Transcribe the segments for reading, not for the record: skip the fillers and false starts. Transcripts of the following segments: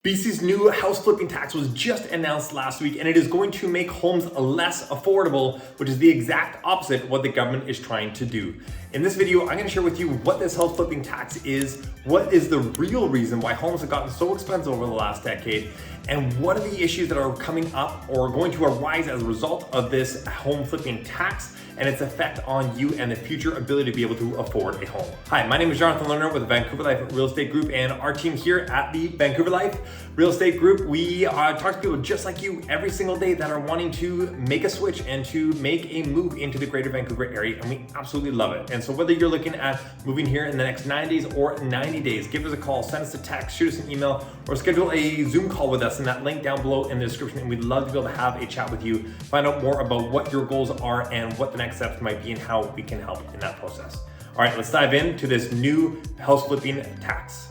BC's new house flipping tax was just announced last week, and it is going to make homes less affordable, which is the exact opposite of what the government is trying to do. In this video, I'm going to share with you what this house flipping tax is, what is the real reason why homes have gotten so expensive over the last decade, and what are the issues that are coming up or going to arise as a result of this home flipping tax and its effect on you and the future ability to be able to afford a home. Hi, my name is Jonathan Lerner with the Vancouver Life Real Estate Group, and our team here at the Vancouver Life Real Estate Group, we talk to people just like you every single day that are wanting to make a switch and to make a move into the greater Vancouver area, and we absolutely love it. And so whether you're looking at moving here in the next 9 days or 90 days, give us a call, send us a text, shoot us an email, or schedule a Zoom call with us in that link down below in the description, and we'd love to be able to have a chat with you, find out more about what your goals are and what the next steps might be and how we can help in that process. All right, let's dive into this new house flipping tax.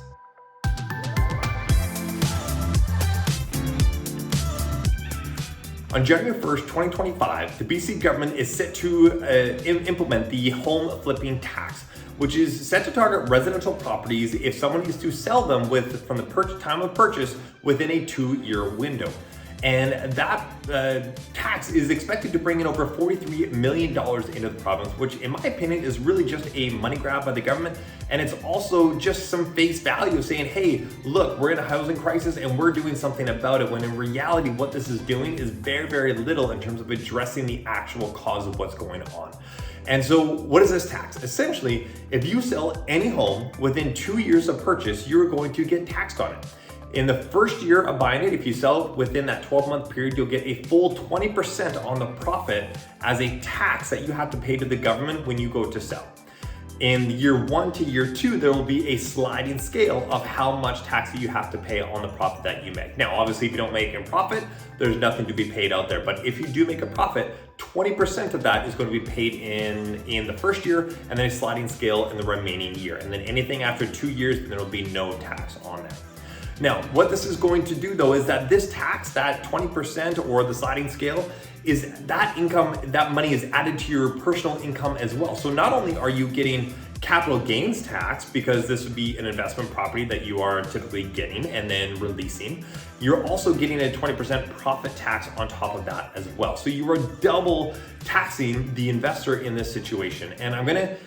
On January 1st, 2025, the BC government is set to implement the home flipping tax, which is set to target residential properties if someone is to sell them from the time of purchase within a 2-year window. And that tax is expected to bring in over $43 million into the province, which in my opinion is really just a money grab by the government. And it's also just some face value saying, hey, look, we're in a housing crisis and we're doing something about it, when in reality, what this is doing is very, very little in terms of addressing the actual cause of what's going on. And so what is this tax? Essentially, if you sell any home within 2 years of purchase, you're going to get taxed on it. In the first year of buying it, if you sell it within that 12-month period, you'll get a full 20% on the profit as a tax that you have to pay to the government when you go to sell. In year 1 to year 2, there will be a sliding scale of how much tax that you have to pay on the profit that you make. Now, obviously, if you don't make a profit, there's nothing to be paid out there. But if you do make a profit, 20% of that is going to be paid in the first year, and then a sliding scale in the remaining year. And then anything after 2 years, there will be no tax on that. Now, what this is going to do though is that this tax, that 20% or the sliding scale, is that income, that money is added to your personal income as well. So not only are you getting capital gains tax, because this would be an investment property that you are typically getting and then releasing, you're also getting a 20% profit tax on top of that as well. So you are double taxing the investor in this situation. And I'm gonna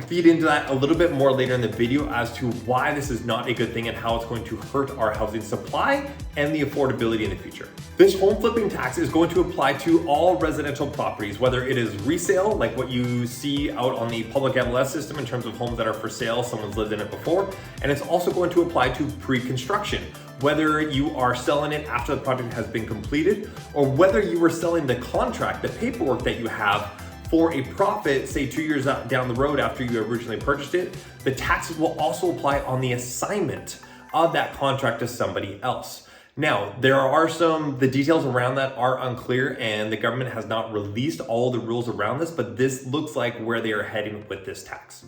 feed into that a little bit more later in the video as to why this is not a good thing and how it's going to hurt our housing supply and the affordability in the future. This home flipping tax is going to apply to all residential properties, whether it is resale, like what you see out on the public MLS system in terms of homes that are for sale, someone's lived in it before, and it's also going to apply to pre-construction, whether you are selling it after the project has been completed, or whether you were selling the contract, the paperwork that you have for a profit, say 2 years down the road after you originally purchased it. The taxes will also apply on the assignment of that contract to somebody else. Now, there are the details around that are unclear, and the government has not released all the rules around this, but this looks like where they are heading with this tax.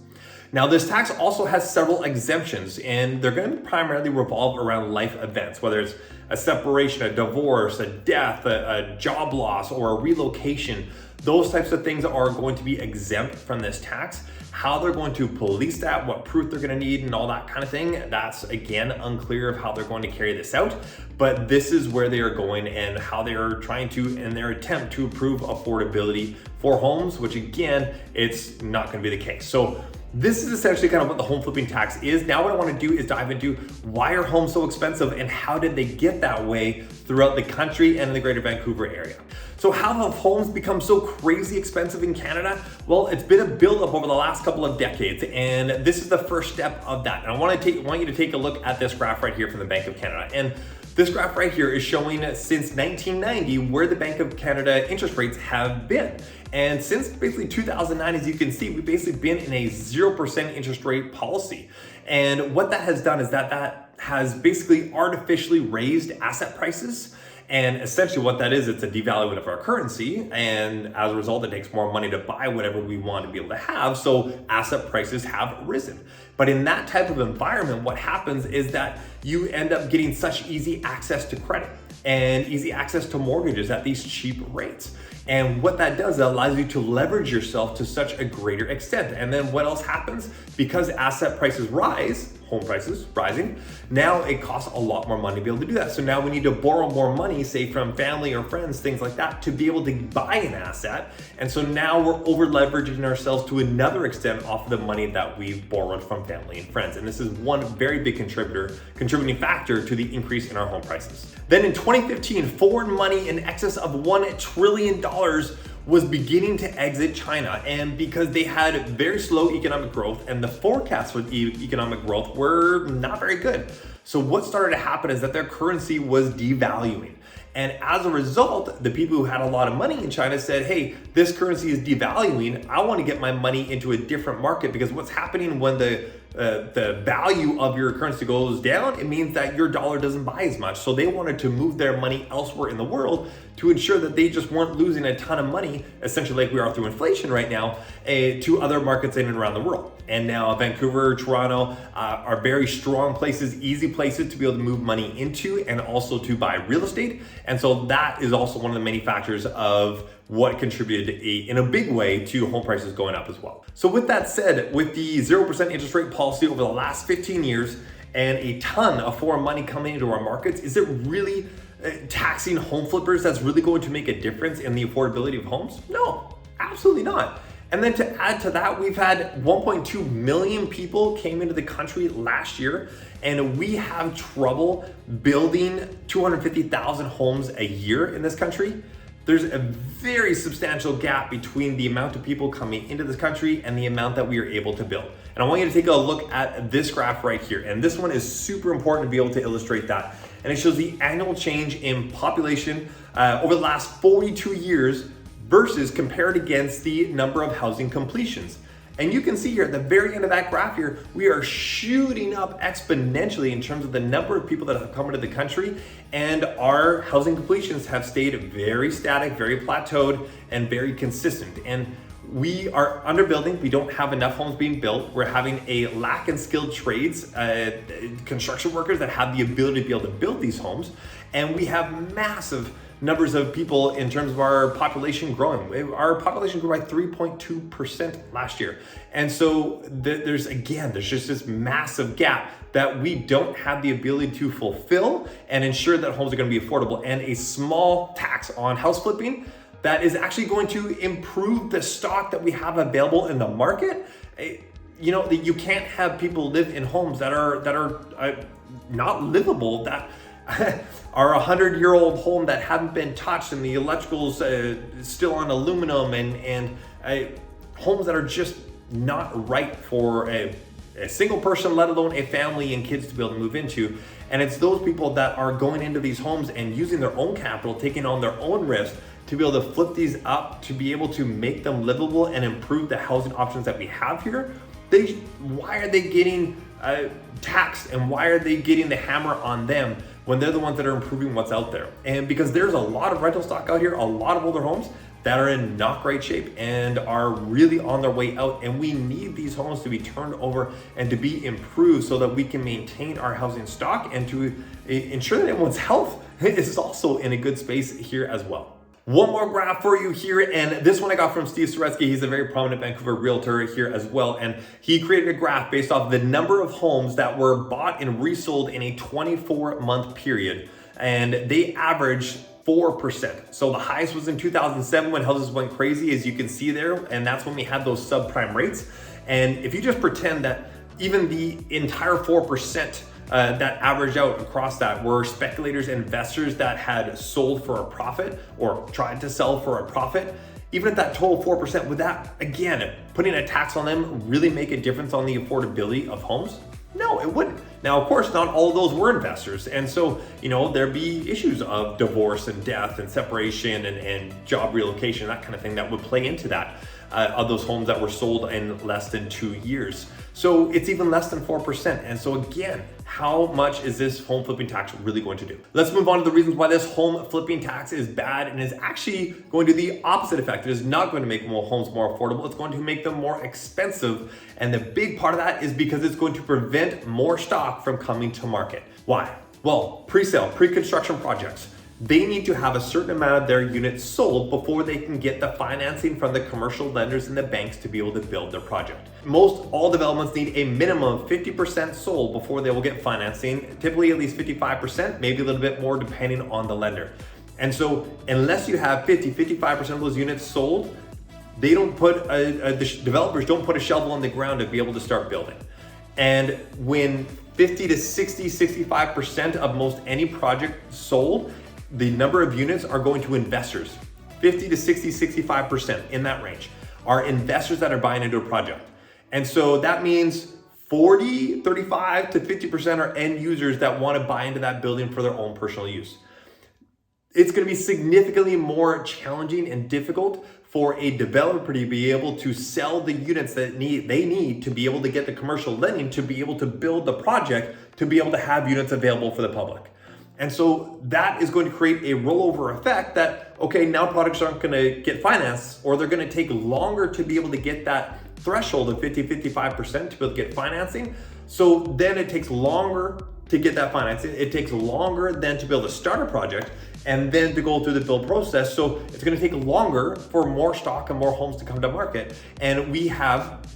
Now, this tax also has several exemptions, and they're going to primarily revolve around life events, whether it's a separation, a divorce, a death, a job loss, or a relocation. Those types of things are going to be exempt from this tax. How they're going to police that, what proof they're going to need, and all that kind of thing, that's again unclear of how they're going to carry this out. But this is where they are going and how they are trying to, in their attempt to improve affordability for homes, which again, it's not going to be the case. So this is essentially kind of what the home flipping tax is. Now what I want to do is dive into why are homes so expensive and how did they get that way throughout the country and the greater Vancouver area. So how have homes become so crazy expensive in Canada? Well, it's been a buildup over the last couple of decades, and this is the first step of that. And I want you to take a look at this graph right here from the Bank of Canada. And this graph right here is showing since 1990 where the Bank of Canada interest rates have been. And since basically 2009, as you can see, we've basically been in a 0% interest rate policy. And what that has done is that has basically artificially raised asset prices. And essentially what that is, it's a devaluation of our currency. And as a result, it takes more money to buy whatever we want to be able to have. So asset prices have risen. But in that type of environment, what happens is that you end up getting such easy access to credit and easy access to mortgages at these cheap rates. And what that does, it allows you to leverage yourself to such a greater extent. And then what else happens? Because asset prices rise, home prices rising, now it costs a lot more money to be able to do that. So now we need to borrow more money, say from family or friends, things like that, to be able to buy an asset. And so now we're over leveraging ourselves to another extent off of the money that we've borrowed from family and friends. And this is one very big contributing factor to the increase in our home prices. Then in 2015, foreign money in excess of $1 trillion was beginning to exit China, and because they had very slow economic growth and the forecasts for economic growth were not very good. So what started to happen is that their currency was devaluing. And as a result, the people who had a lot of money in China said, hey, this currency is devaluing. I want to get my money into a different market, because what's happening when the value of your currency goes down, it means that your dollar doesn't buy as much. So they wanted to move their money elsewhere in the world to ensure that they just weren't losing a ton of money, essentially like we are through inflation right now, to other markets in and around the world. And now Vancouver, Toronto are very strong places, easy places to be able to move money into and also to buy real estate. And so that is also one of the many factors of what contributed in a big way to home prices going up as well. So with that said, with the 0% interest rate policy over the last 15 years and a ton of foreign money coming into our markets, is it really taxing home flippers that's really going to make a difference in the affordability of homes? No, absolutely not. And then to add to that, we've had 1.2 million people came into the country last year, and we have trouble building 250,000 homes a year in this country. There's a very substantial gap between the amount of people coming into this country and the amount that we are able to build. And I want you to take a look at this graph right here. And this one is super important to be able to illustrate that. And it shows the annual change in population over the last 42 years versus compared against the number of housing completions. And you can see here at the very end of that graph here, we are shooting up exponentially in terms of the number of people that have come into the country, and our housing completions have stayed very static, very plateaued, and very consistent. And we are underbuilding. We don't have enough homes being built. We're having a lack in skilled trades, construction workers that have the ability to be able to build these homes. And we have massive numbers of people in terms of our population growing. Our population grew by 3.2% last year. And so there's just this massive gap that we don't have the ability to fulfill and ensure that homes are going to be affordable. And a small tax on house flipping that is actually going to improve the stock that we have available in the market. You know, you can't have people live in homes that are not livable, that are 100-year-old home that haven't been touched and the electrical's still on aluminum, and homes that are just not right for a single person, let alone a family and kids to be able to move into. And it's those people that are going into these homes and using their own capital, taking on their own risk to be able to flip these up, to be able to make them livable and improve the housing options that we have here. Why are they getting taxed, and why are they getting the hammer on them when they're the ones that are improving what's out there? And because there's a lot of rental stock out here, a lot of older homes that are in not great shape and are really on their way out. And we need these homes to be turned over and to be improved so that we can maintain our housing stock and to ensure that everyone's health is also in a good space here as well. One more graph for you here, and this one I got from Steve Soretsky. He's a very prominent Vancouver realtor here as well, and he created a graph based off the number of homes that were bought and resold in a 24-month period, and they averaged 4%. So the highest was in 2007 when houses went crazy, as you can see there, and that's when we had those subprime rates. And if you just pretend that even the entire 4% that averaged out across that were speculators and investors that had sold for a profit or tried to sell for a profit, even at that total 4%, would that, again, putting a tax on them really make a difference on the affordability of homes? No, it wouldn't. Now, of course, not all of those were investors. And so, there'd be issues of divorce and death and separation and job relocation, that kind of thing that would play into that, of those homes that were sold in less than 2 years. So it's even less than 4%. And so again, how much is this home flipping tax really going to do? Let's move on to the reasons why this home flipping tax is bad and is actually going to do the opposite effect. It is not going to make more homes more affordable. It's going to make them more expensive. And the big part of that is because it's going to prevent more stock from coming to market. Why? Well, pre-sale, pre-construction projects. they need to have a certain amount of their units sold before they can get the financing from the commercial lenders and the banks to be able to build their project. Most all developments need a minimum of 50% sold before they will get financing, typically at least 55%, maybe a little bit more depending on the lender. And so unless you have 55% of those units sold, they don't put, the developers don't put a shovel on the ground to be able to start building. And when 50 to 60, 65% of most any project sold, the number of units are going to investors. 50 to 60, 65% in that range are investors that are buying into a project. And so that means 40, 35 to 50% are end users that want to buy into that building for their own personal use. It's going to be significantly more challenging and difficult for a developer to be able to sell the units that they need to be able to get the commercial lending to be able to build the project to be able to have units available for the public. And so that is going to create a rollover effect that, okay, now projects aren't going to get financed, or they're going to take longer to be able to get that threshold of 50, 55% to be able to get financing. So then it takes longer to get that financing. It takes longer then to be able to start a project and then to go through the build process. So it's going to take longer for more stock and more homes to come to market. And we have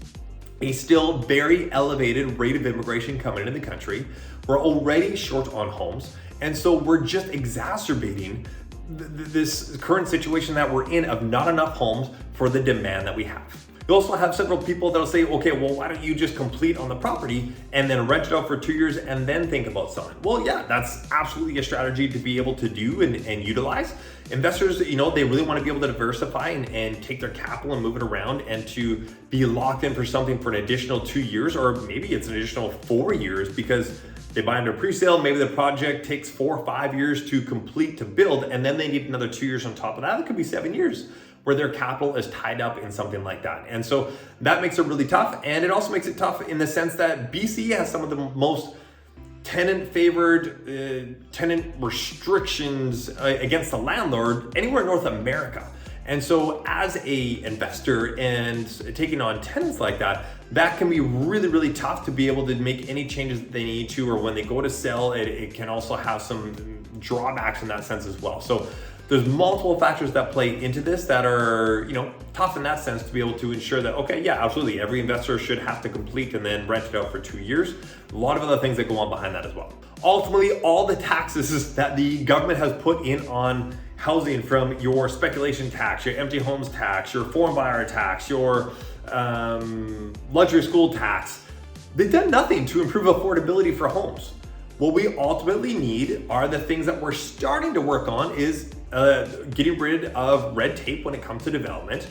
a still very elevated rate of immigration coming into the country. We're already short on homes. And so we're just exacerbating this current situation that we're in of not enough homes for the demand that we have. You also have several people that'll say, okay, well, why don't you just complete on the property and then rent it out for 2 years and then think about selling? Well, yeah, that's absolutely a strategy to be able to do and utilize. Investors, they really want to be able to diversify and take their capital and move it around and to be locked in for something for an additional 2 years, or maybe it's an additional 4 years because they buy under pre-sale. Maybe the project takes 4 or 5 years to complete to build, and then they need another 2 years on top of that. It could be 7 years where their capital is tied up in something like that. And so that makes it really tough. And it also makes it tough in the sense that BC has some of the most tenant-favored tenant restrictions against the landlord anywhere in North America. And so as a investor and taking on tenants like that, that can be really, really tough to be able to make any changes that they need to, or when they go to sell, it can also have some drawbacks in that sense as well. So there's multiple factors that play into this that are, tough in that sense to be able to ensure that, okay, yeah, absolutely, every investor should have to complete and then rent it out for 2 years. A lot of other things that go on behind that as well. Ultimately, all the taxes that the government has put in on housing, from your speculation tax, your empty homes tax, your foreign buyer tax, your luxury school tax, they've done nothing to improve affordability for homes. What we ultimately need are the things that we're starting to work on is getting rid of red tape when it comes to development,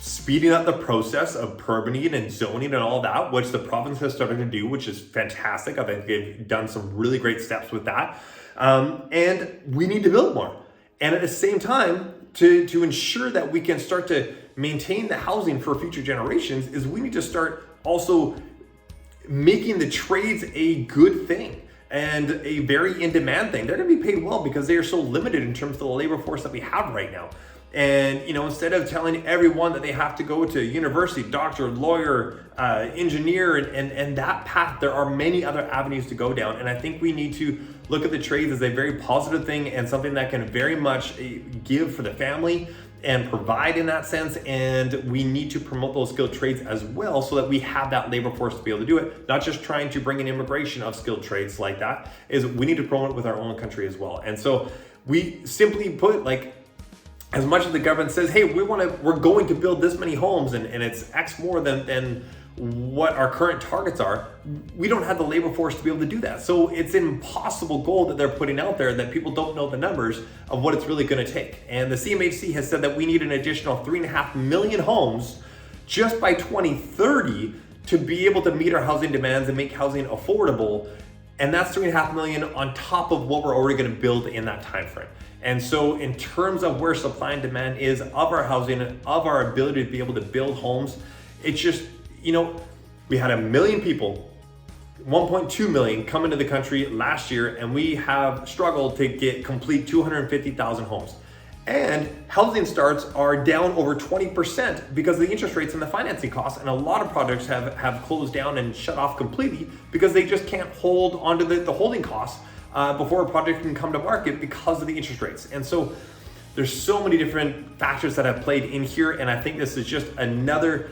speeding up the process of permitting and zoning and all that, which the province has started to do, which is fantastic. I think they've done some really great steps with that. And we need to build more. And at the same time, to ensure that we can start to maintain the housing for future generations, is we need to start also making the trades a good thing and a very in-demand thing. They're gonna be paid well because they are so limited in terms of the labor force that we have right now. And instead of telling everyone that they have to go to university, doctor, lawyer, engineer, and that path, there are many other avenues to go down. And I think we need to look at the trades as a very positive thing and something that can very much give for the family and provide in that sense. And we need to promote those skilled trades as well, so that we have that labor force to be able to do it. Not just trying to bring in immigration of skilled trades like that, is we need to promote it with our own country as well. And so we simply put, as much as the government says, hey, we're going to build this many homes and it's X more than what our current targets are, we don't have the labor force to be able to do that. So it's an impossible goal that they're putting out there that people don't know the numbers of what it's really going to take. And the CMHC has said that we need an additional 3.5 million homes just by 2030 to be able to meet our housing demands and make housing affordable. And that's 3.5 million on top of what we're already going to build in that time frame. And so in terms of where supply and demand is of our housing, of our ability to be able to build homes, it's just, we had 1 million people, 1.2 million come into the country last year, and we have struggled to complete 250,000 homes. And housing starts are down over 20% because of the interest rates and the financing costs. And a lot of projects have closed down and shut off completely because they just can't hold onto the holding costs before a project can come to market because of the interest rates. And so there's so many different factors that have played in here, and I think this is just another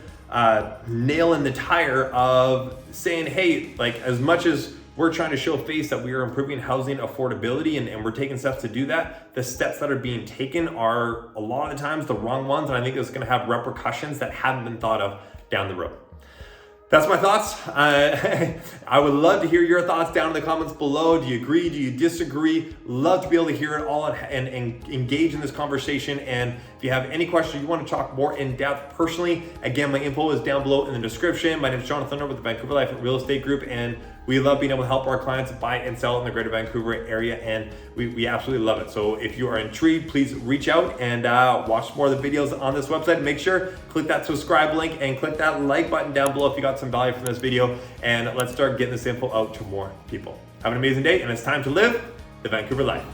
nail in the tire of saying, hey, like, as much as we're trying to show face that we are improving housing affordability and we're taking steps to do that, the steps that are being taken are a lot of the times the wrong ones, and I think it's going to have repercussions that haven't been thought of down the road. That's my thoughts. I would love to hear your thoughts down in the comments below. Do you agree? Do you disagree? Love to be able to hear it all and engage in this conversation. And if you have any questions, you want to talk more in depth personally, again, my info is down below in the description. My name is Jonathan Lerner with the Vancouver Life Real Estate Group, and we love being able to help our clients buy and sell in the greater Vancouver area, and we absolutely love it. So if you are intrigued, please reach out and watch more of the videos on this website. Make sure, click that subscribe link and click that like button down below if you got some value from this video, and let's start getting this info out to more people. Have an amazing day, and it's time to live the Vancouver life.